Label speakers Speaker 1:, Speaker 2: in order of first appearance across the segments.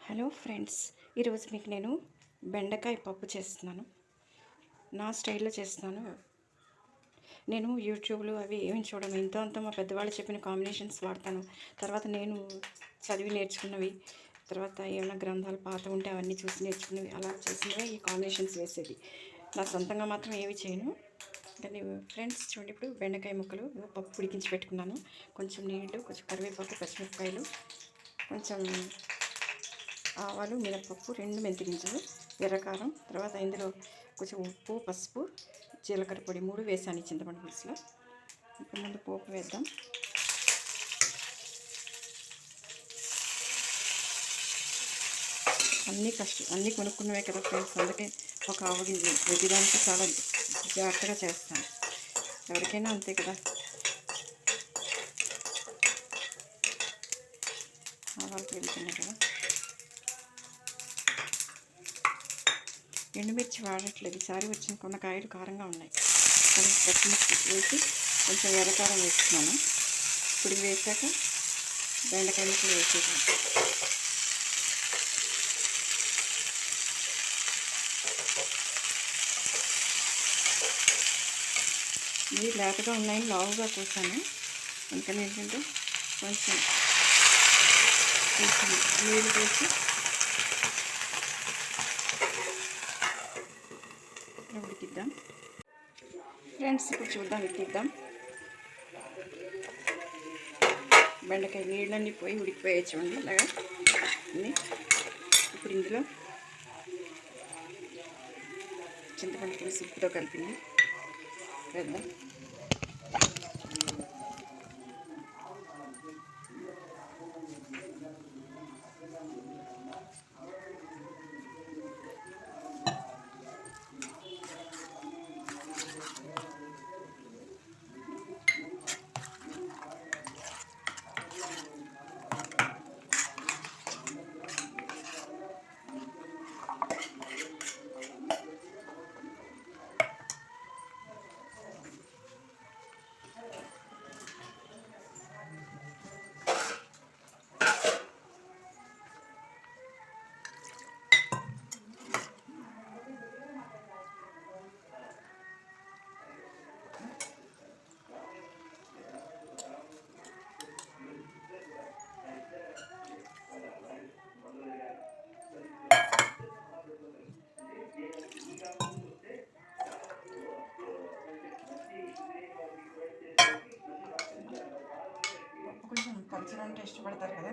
Speaker 1: Hello friends, ఈరోజు మీకు నేను బెండకాయ పప్పు చేస్తున్నాను. నా స్టైల్లో చేస్తున్నాను. నేను యూట్యూబ్లో అవి ఏమి చూడను, ఇంతో అంత మా పెద్దవాళ్ళు చెప్పిన కాంబినేషన్స్ వాడతాను. తర్వాత నేను చదివి నేర్చుకున్నవి, తర్వాత ఏమైనా గ్రంథాలు పాత ఉంటే అవన్నీ చూసి నేర్చుకున్నవి, అలా చేసినవే ఈ కాంబినేషన్స్ వేసేది. నా సొంతంగా మాత్రం ఏవి చేయను. కానీ ఫ్రెండ్స్ చూడండి, ఇప్పుడు బెండకాయ ముక్కలు పప్పు ఉడికించి పెట్టుకున్నాను. కొంచెం నీళ్ళు, కొంచెం కరివేపాకు, పచ్చిమిరపకాయలు, కొంచెం ఆవాలు, మినపప్పు, 2 మెంతి గింజలు, ఎర్రకారం, తర్వాత ఇందులో కొంచెం ఉప్పు, పసుపు, జీలకర్ర పొడి 3 వేసాను చింతపండు పులుసులో. ఇప్పుడు ముందు పోపు వేద్దాం. అన్నీ కొనుక్కున్నవే కదా ఫ్రెండ్స్, అందుకే ఒక ఆవు గింజ ప్రతిదానికి చాలా జాగ్రత్తగా చేస్తాను. ఎవరికైనా అంతే కదా. ఆవాలు వెళ్తున్నాయి కదా. ఎండుమిర్చి వాడట్లేదు, ఈసారి వచ్చిన కొన్న కాయలు కారంగా ఉన్నాయి. కానీ పచ్చిమిర్చి వేసి కొంచెం ఎర్రకారం వేస్తున్నాను. ఇప్పుడు వేసాక బెండకాయ ముక్కలు వేసేసాను. ఇవి లేతగా ఉన్నాయని లావుగా కోసాను. అందుకని ఏంటంటే కొంచెం నీళ్ళు వేసి ఉడికిద్దాం. ఫ్రెండ్స్ ఇప్పుడు చూద్దాం, ఎక్కిద్దాం. బెండకాయ నీళ్ళన్నీ పోయి ఉడికిపోయాయి చూడండి ఇలాగా అన్నీ. ఇప్పుడు ఇందులో చింతపండు పులుసు ఉప్పుతో కలిపింది వేద్దాం. కొంచెం పచ్చగా ఉంటే ఇష్టపడతారు కదా,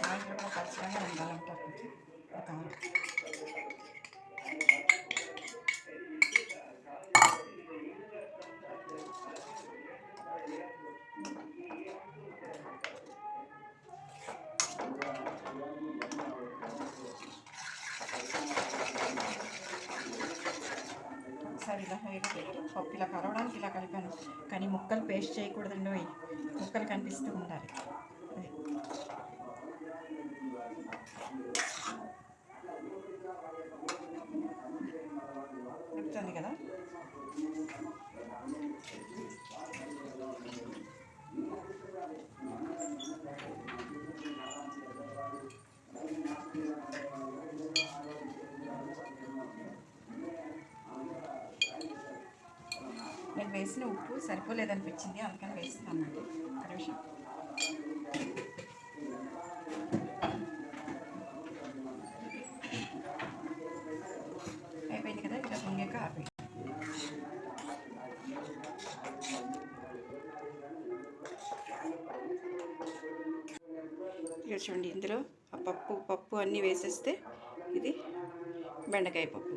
Speaker 1: మా ఇంట్లో కూడా పచ్చగానే ఉండాలంటారు. కొంచెం ఒకసారి ఇలా హైగా పెట్టి పప్పు ఇలా కలవడానికి ఇలా కలిపాను. కానీ ముక్కలు పేస్ట్ చేయకూడదండి, ముక్కలు కనిపిస్తూ ఉండాలి. ఉడుకుతుంది కదా. నేను వేసిన ఉప్పు సరిపోలేదనిపించింది, అందుకని వేస్తాను. ఒక నిమిషం. అయిపోయింది కదా, ఇట్లా పొంగాక ఆపేయండి. ఇక చూడండి, ఇందులో ఆ పప్పు అన్నీ వేసేస్తే ఇది బెండకాయ పప్పు.